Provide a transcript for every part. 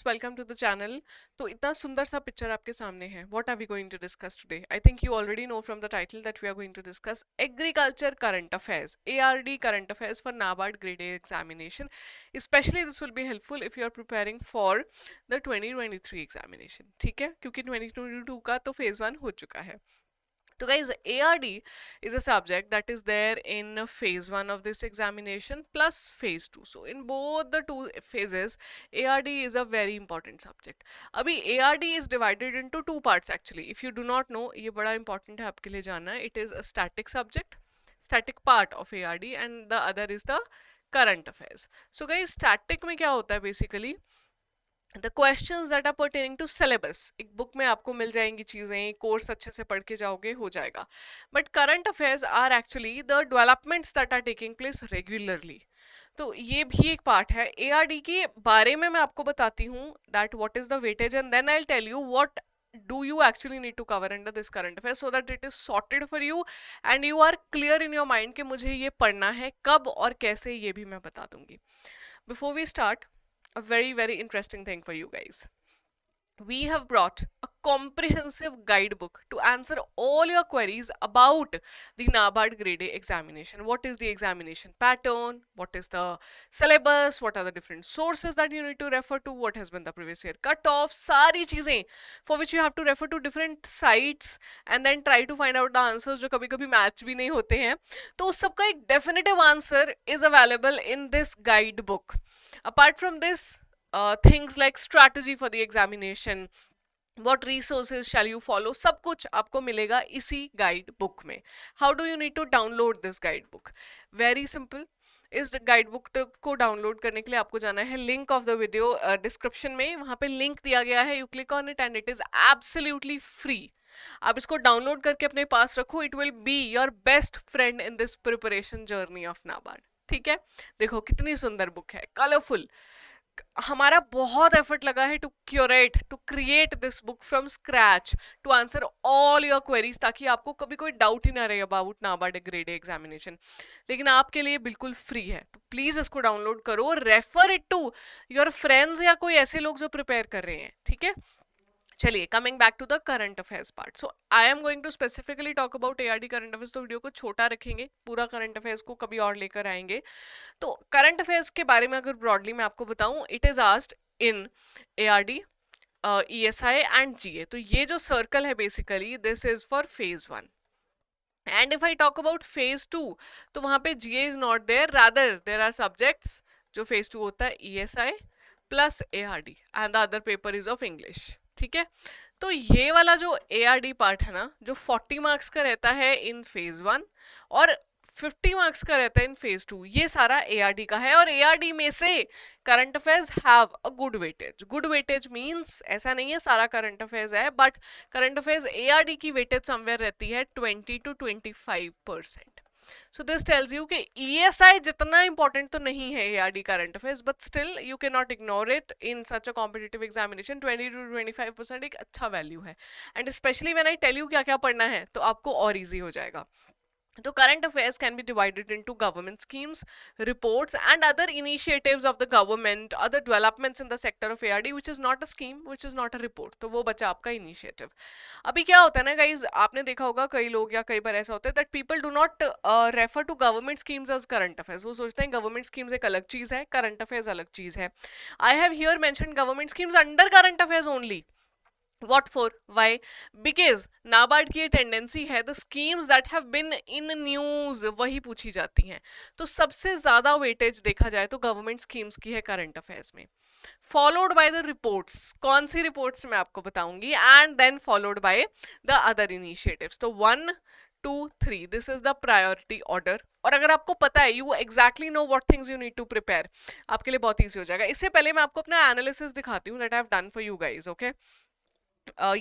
Friends, welcome to the channel. तो इतना सुंदर सा पिक्चर आपके सामने है। What are we going to discuss today? I think you already know from the title that we are going to discuss agriculture current affairs, ARD current affairs for NABARD grade A examination. Specially this will be helpful if you are preparing for the 2023 examination. ठीक है, क्योंकि 2022 का तो phase 1 हो चुका है। So guys, ARD is a subject that is there in phase 1 of this examination plus phase 2. So in both the two phases, ARD is a very important subject. अभी ARD is divided into two parts actually. If you do not know, ये बड़ा important है आपके लिए जानना. It is a static subject, static part of ARD, and the other is the current affairs. So guys, static में क्या होता है basically? The questions that are pertaining to syllabus, एक बुक में आपको मिल जाएंगी चीजें, कोर्स अच्छे से पढ़ के जाओगे हो जाएगा. But current affairs are actually the developments that are taking place regularly. तो ये भी एक पार्ट है. ARD के बारे में मैं आपको बताती हूँ that what is the weightage and then I will tell you what do you actually need to cover under this current affairs so that it is sorted for you and you are clear in your mind कि मुझे ये पढ़ना है कब और कैसे, ये भी मैं बता दूंगी. Before we start, a very interesting thing for you guys. We have brought a comprehensive guidebook to answer all your queries about the NABARD grade A examination. What is the examination pattern? What is the syllabus? What are the different sources that you need to refer to? What has been the previous year cutoff? सारी चीजें for which you have to refer to different sites and then try to find out the answers जो कभी कभी match भी नहीं होते हैं. तो उस सबका एक definitive answer is available in this guidebook. Apart from this, things like strategy for the examination, what resources shall you follow, सब कुछ आपको मिलेगा इसी गाइड बुक में. How do you need to download this guide book? Very simple. इस guide book को download करने के लिए आपको जाना है link of the video description में, वहां पे लिंक दिया गया है. You click on it and it is absolutely free. आप इसको डाउनलोड करके अपने पास रखो. It will be your best friend in this preparation journey of NABARD. ठीक है, देखो कितनी सुंदर बुक है, कलरफुल. हमारा बहुत एफर्ट लगा है to curate, to create this book from scratch to answer all your queries, ताकि आपको कभी कोई डाउट ही ना रहे about NABARD grade A examination. लेकिन आपके लिए बिल्कुल फ्री है, तो प्लीज इसको डाउनलोड करो, refer it to your friends या कोई ऐसे लोग जो प्रिपेयर कर रहे हैं. ठीक है, चलिए coming back to the current affairs part. So I am going to specifically talk about ARD current affairs. तो वीडियो को छोटा रखेंगे, पूरा करंट अफेयर्स को कभी और लेकर आएंगे. तो करंट अफेयर्स के बारे में अगर ब्रॉडली मैं आपको बताऊं, it is asked in ARD, ESI and GA. तो ये जो सर्कल है basically this is for phase 1. And if I talk about phase 2, तो वहां पे GA is not there, rather there are subjects. जो फेज 2 होता है ESI plus ARD and the other paper is of English. ठीक है, तो ये वाला जो ARD पार्ट है ना, जो 40 मार्क्स का रहता है इन फेज 1 और 50 मार्क्स का रहता है इन फेज 2, ये सारा ARD का है. और ARD में से current affairs have a good weightage. Good weightage means ऐसा नहीं है सारा करंट अफेयर्स है, बट करंट अफेयर्स ARD की वेटेज समवेयर रहती है 20 to 25%. So this tells you कि ESI जितना important तो नहीं है ARD current affairs, but still you cannot ignore it in such a competitive examination. 20 to 25% एक अच्छा value है, and especially when I tell you क्या क्या पढ़ना है तो आपको और easy हो जाएगा. So current affairs can be divided into government schemes, reports and other initiatives of the government, other developments in the sector of ARD which is not a scheme, which is not a report. तो वो बचा आपका initiative. अभी क्या होता है ना guys, आपने देखा होगा कई लोग या कई बार ऐसा होता है that people do not refer to government schemes as current affairs. वो सोचते हैं government schemes एक अलग चीज है, current affairs अलग चीज है. I have here mentioned government schemes under current affairs only. What for? Why? Because NABARD की टेंडेंसी है the schemes that have been in news वही पूछी जाती हैं. तो सबसे ज्यादा वेटेज देखा जाए तो गवर्नमेंट स्कीम्स की है करंट अफेयर्स में, फॉलोड बाय द रिपोर्ट्स. कौन सी रिपोर्ट्स मैं आपको बताऊंगी, and then followed by the other initiatives. तो 1 2 3 this is the priority order. और अगर आपको पता है, you exactly know what things you need to prepare, आपके लिए बहुत ईजी हो जाएगा. इससे पहले मैं आपको अपना एनालिसिस दिखाती हूँ that I have done for you guys. Okay,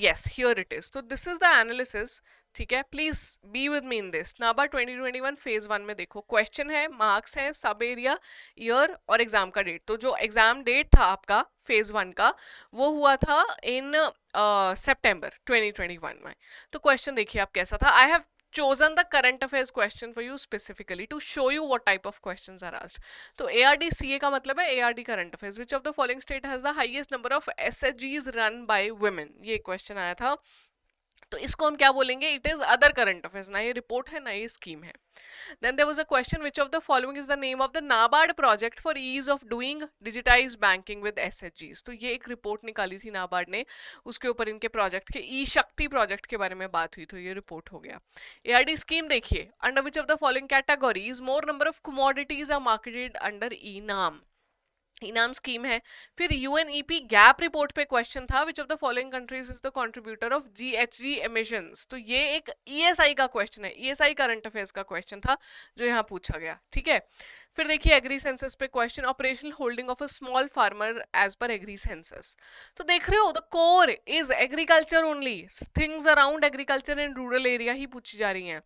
yes, here it is. So this is the analysis. ठीक है, please be with me in this. NABARD 2021 phase 1 में देखो क्वेश्चन है, मार्क्स है, सब एरिया, ईयर और एग्जाम का डेट. तो जो एग्जाम डेट था आपका फेज 1 का वो हुआ था इन सितंबर 2021 में. तो क्वेश्चन देखिए आप कैसा था. I have chosen the current affairs question for you specifically to show you what type of questions are asked. तो ARD-CA का मतलब है ARD current affairs. Which of the following state has the highest number of SHGs run by women? ये question आया था. तो इसको हम क्या बोलेंगे? It is other current affairs. ना ये रिपोर्ट है ना ये स्कीम है. Then there was a question, which of the following is the name of the NABARD project for ease of doing digitized banking with SHGs? तो ये एक report निकाली थी नाबार्ड ने, उसके ऊपर इनके प्रोजेक्ट के ई शक्ति प्रोजेक्ट के बारे में बात हुई, तो ये रिपोर्ट हो गया. ARD स्कीम देखिए, under which of the following categories more number of commodities are marketed under eNAM? ENAM scheme है. फिर यूएनईपी गैप रिपोर्ट पे क्वेश्चन था, which of the following countries is the contributor of GHG emissions? तो ये एक ESI का question है, ESI current affairs का क्वेश्चन था जो यहाँ पूछा गया. ठीक है. फिर देखिए एग्री सेंसस पे question, operational holding of a small farmer as per agri census. तो देख रहे हो, the core is agriculture only, things around agriculture and rural area ही पूछी जा रही हैं.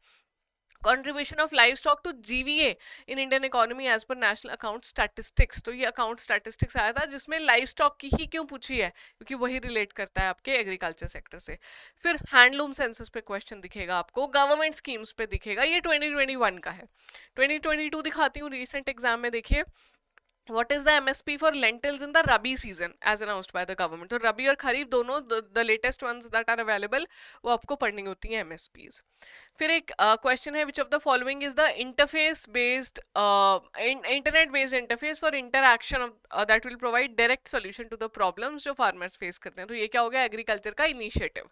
Contribution of livestock to GVA in Indian economy as per national account statistics. तो ये अकाउंट स्टैटिस्टिक्स आया था जिसमें लाइव स्टॉक की ही क्यों पूछी है, क्योंकि वही रिलेट करता है आपके एग्रीकल्चर सेक्टर से. फिर हैंडलूम सेंसस पे क्वेश्चन दिखेगा आपको, गवर्नमेंट स्कीम्स पे दिखेगा. ये 2021 का है. 2022 दिखाती हूँ, रिसेंट एग्जाम में देखिए. What is the MSP for lentils in the Rabi season as announced by the government? तो रबी और खरीफ दोनों the latest ones that are available वो आपको पढ़नी होती हैं MSPs. फिर एक क्वेश्चन है, which of the following is the interface based internet based interface for interaction that will provide direct solution to the problems जो farmers face करते हैं? तो ये क्या हो गया? एग्रीकल्चर का इनिशिएटिव.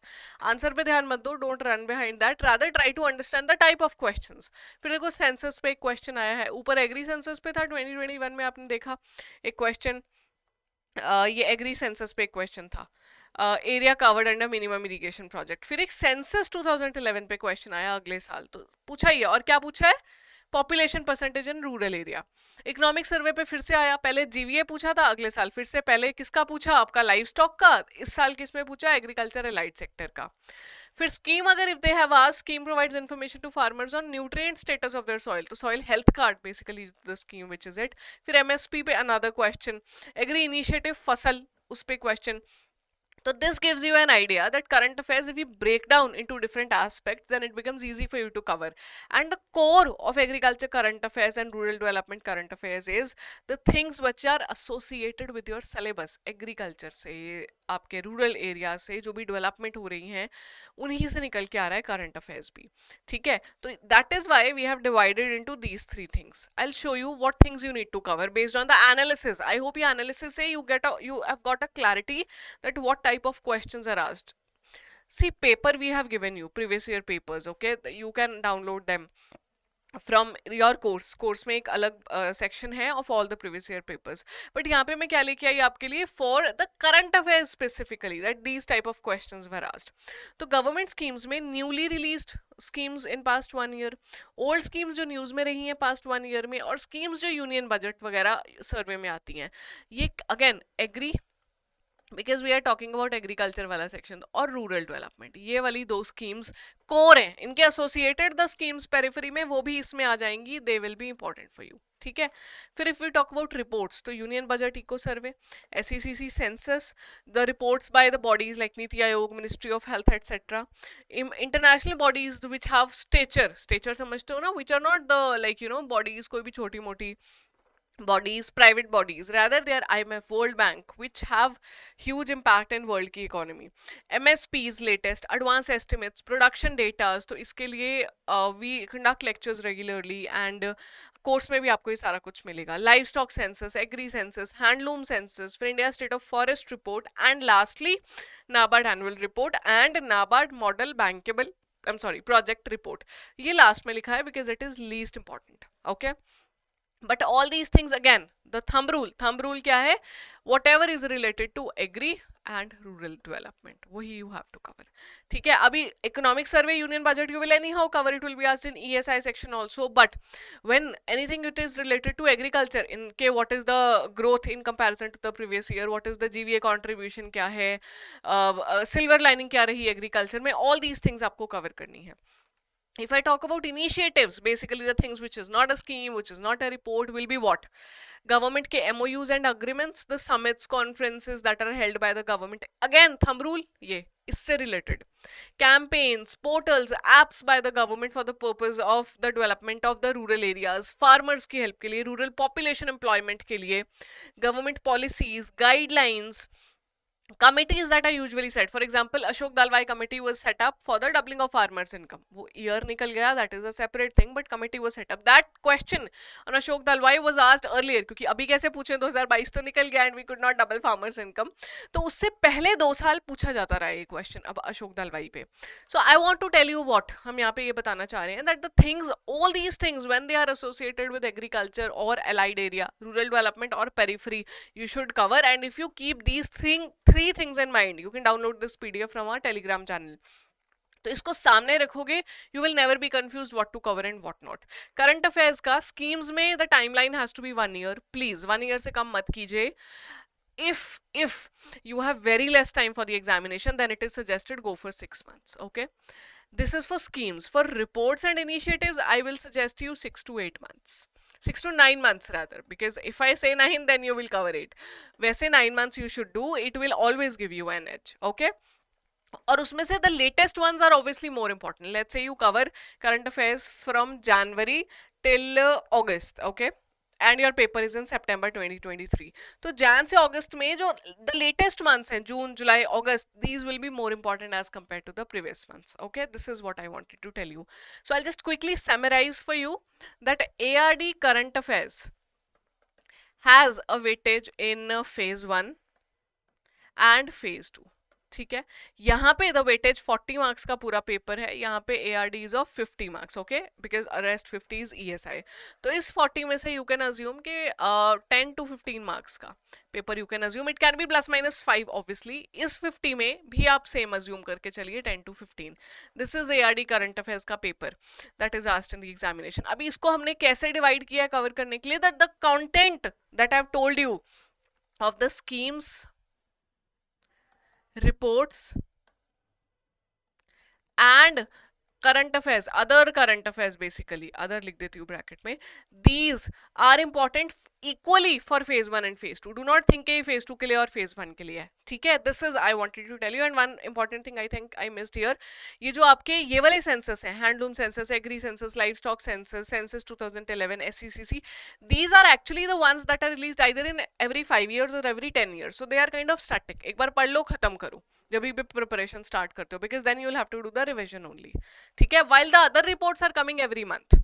आंसर पे ध्यान मत दो, don't run behind that, rather try to understand the type of questions. फिर देखो सेंसस पे एक क्वेश्चन आया है, ऊपर एग्री सेंसस पे था 2021 में, आपने देखा एक क्वेश्चन. ये एग्री सेंसस पे एक क्वेश्चन था, area covered under minimum irrigation project. फिर एक सेंसस 2011 पे क्वेश्चन आया अगले साल, तो पूछा ही है. और क्या पूछा है? Population percentage in rural area. Economic survey पे फिर से आया, पहले जीवीए पूछा था, अगले साल फिर से. पहले किसका पूछा? आपका लाइव स्टॉक का. इस साल किसमें पूछा? एग्रीकल्चर एलाइड सेक्टर का. फिर स्कीम, अगर if they have asked, scheme provides information to farmers on nutrient status of their soil. तो soil health card basically the scheme which is it. फिर एमएसपी पे अनदर क्वेश्चन, एग्री इनिशिएटिव फसल उस पे question. So this gives you an idea that current affairs, if we break down into different aspects, then it becomes easy for you to cover. And the core of agriculture current affairs and rural development current affairs is the things which are associated with your syllabus. Agriculture से, आपके rural area से जो भी development हो रही हैं उन्हीं से निकल के आ रहा है करंट अफेयर्स भी. ठीक है. तो that is why we have divided into these three things. I will show you what things you need to cover based on the analysis. I hope ये एनालिसिस से you have got a clarity that what type of questions are asked. See, paper we have given you, previous year papers, okay, you can download them from your course में एक अलग section है of all the previous year papers. but यहाँ पे मैं क्या लेके आई आपके लिए, for the current affairs specifically, that these type of questions were asked. तो government schemes में newly released schemes in past 1 year, old schemes जो news में रही हैं past 1 year में, और schemes जो union budget वगैरह survey में आती हैं, ये again agree because we are talking about agriculture वाला सेक्शन, और रूरल डेवलपमेंट, ये वाली दो स्कीम्स कोर हैं. इनके एसोसिएटेड द स्कीम्स पेरिफेरी में वो भी इसमें आ जाएंगी, they will be important for you. ठीक है. फिर if we talk about reports, तो union budget eco survey, SECC census, the reports by the bodies like NITI Aayog, ministry of health etcetera, international bodies which have stature समझते हो ना, which are not the like bodies कोई भी छोटी मोटी bodies, private bodies, rather they are IMF, World Bank, which have huge impact in world की economy. MSP's latest advanced estimates, production data, तो इसके लिए we conduct lectures regularly and course में भी आपको ये सारा कुछ मिलेगा. Livestock census, agri census, handloom census, फिर India state of forest report, and lastly NABARD annual report and NABARD model bankable project report. ये लास्ट में लिखा है because it is least important. Okay. But all these things, again, the thumb rule क्या है? Whatever is related to agri and rural development, वही you have to cover. ठीक है. अभी economic survey, union budget, you will anyhow cover, it will be asked in ESI section also, but when anything it is related to agriculture, in के what is the growth in comparison to the previous year, what is the GVA contribution क्या है, silver lining क्या रही agriculture में, all these things आपको cover करनी है. If I talk about initiatives, basically the things which is not a scheme, which is not a report, will be what? Government के MOUs and agreements, the summits, conferences that are held by the government. Again, thumb rule, ये इससे related campaigns, portals, apps by the government for the purpose of the development of the rural areas, farmers की help के लिए, rural population employment के लिए, government policies, guidelines, committees that are usually set. For example, Ashok Dalwai committee was set up for the doubling of farmers income. वो year निकल गया, that is a separate thing, but committee was set up. That question on Ashok Dalwai was asked earlier, क्योंकि अभी कैसे पूछे, 2022 तो निकल गया and we could not double farmers income, तो उससे पहले 2 साल पूछा जाता रहा ये question अब अशोक दलवाई पे. So I want to tell you what हम यहाँ पे ये बताना चाह रहे हैं, that the things, all these things when they are associated with agriculture or allied area, rural development or periphery, you should cover. And if you keep these three things in mind, you can download this PDF from our Telegram channel. तो इसको सामने रखोगे, you will never be confuse what to cover and what not. Current affairs का schemes में the timeline has to be 1 year. Please 1 year से कम मत कीजिए. If you have very less time for the examination, then it is suggested go for 6 months. Okay, this is for schemes. For reports and initiatives, I will suggest you 6 to 8 months, 6 to 9 months rather, because if I say 9 then you will cover it. वैसे 9 months you should do, it will always give you an edge. Okay, और उसमें से the latest ones are obviously more important. Let's say you cover current affairs from January till August. Okay, and your paper is in September 2023. तो Jan से August में जो the latest months हैं, June, July, August, these will be more important as compared to the previous months. Okay, this is what I wanted to tell you. So I'll just quickly summarize for you that ARD current affairs has a weightage in phase 1 and phase 2. ठीक है, यहाँ पे the weightage 40 marks का पूरा paper है, यहाँ पे ARD is of 50 marks. Okay, because rest 50 is ESI. तो इस 40 में से यू कैन अज्यूम कि 10 to 15 मार्क्स का paper you can assume. It can be +-5 obviously. इस 50 में भी आप सेम अज्यूम करके चलिए 10 to 15. This is ARD current affairs का paper that is asked in the examination. अभी इसको हमने कैसे डिवाइड किया कवर करने के लिए, that the content that I have told you of the schemes, reports and current affairs, other current affairs, basically other लिख देती हूँ ब्रैकेट में, these are important equally for phase 1 and phase 2. do not think कि phase 2 के लिए और phase 1 के लिए है. ठीक है, this is I wanted to tell you. and one important thing I think I missed here, ये जो आपके ये वाले सेंसस हैं, handloom census, agri census, livestock census, census 2011, SCCC, these are actually the ones that are released either in every 5 years or every 10 years. so they are kind of static. एक बार पढ़ लो, खत्म करो जब भी प्रिपरेशन स्टार्ट करते हो, because then you will have to do the revision only. ठीक है, while the other reports are coming every month.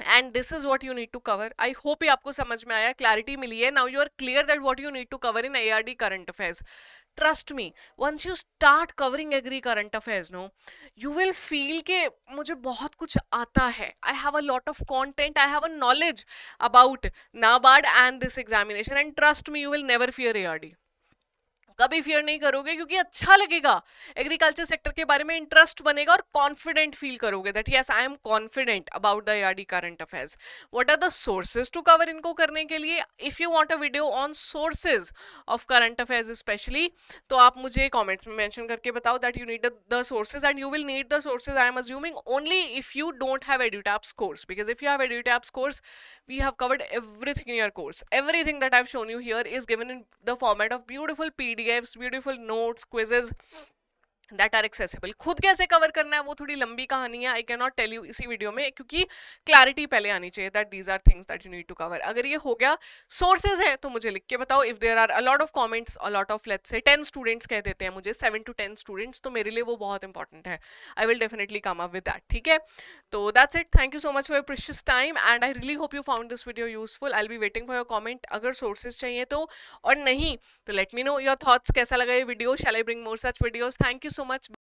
and this is what you need to cover. I hope ये आपको समझ में आया, क्लैरिटी मिली है. now you are clear that what you need to cover in ARD current affairs. trust me, once you start covering agri current affairs, no, you will feel कि मुझे बहुत कुछ आता है. I have a lot of content, I have a knowledge about NABARD and this examination, and trust me, you will never fear ARD. कभी fear नहीं करोगे, क्योंकि अच्छा लगेगा. एग्रीकल्चर सेक्टर के बारे में इंटरेस्ट बनेगा और कॉन्फिडेंट फील करोगे that yes I am confident about the ARD current affairs. What are the sources to cover इनको करने के लिए? If you want a video on sources of current affairs specially, तो आप मुझे कमेंट्स में मेंशन करके बताओ that you need the sources. And you will need the sources, I am assuming, only if you don't have EduTap's course, because if you have EduTap's course, we have covered everything in your course. Everything that I've shown you here is given in the format of beautiful PDFs, beautiful notes, quizzes that are accessible. खुद कैसे cover करना है वो थोड़ी लंबी कहानी है, I can not tell you इसी वीडियो में, क्योंकि क्लैरिटी पहले आनी चाहिए that these are things that you need to cover. अगर ये हो गया, सोर्सेज है तो मुझे लिख के बताओ. If there are a lot of comments, a lot of let's say 10 students कह देते हैं मुझे, 7 to 10 स्टूडेंट्स, तो मेरे लिए वो बहुत इंपॉर्टेंट है. I will definitely come up with that. ठीक है, तो that's it. Thank you so much for your precious time and I really hope you found this video useful. I will be waiting for your comment अगर sources चाहिए तो, और नहीं तो let me know your thoughts. कैसा लगा ये video? Shall I bring more such videos? Thank you so much.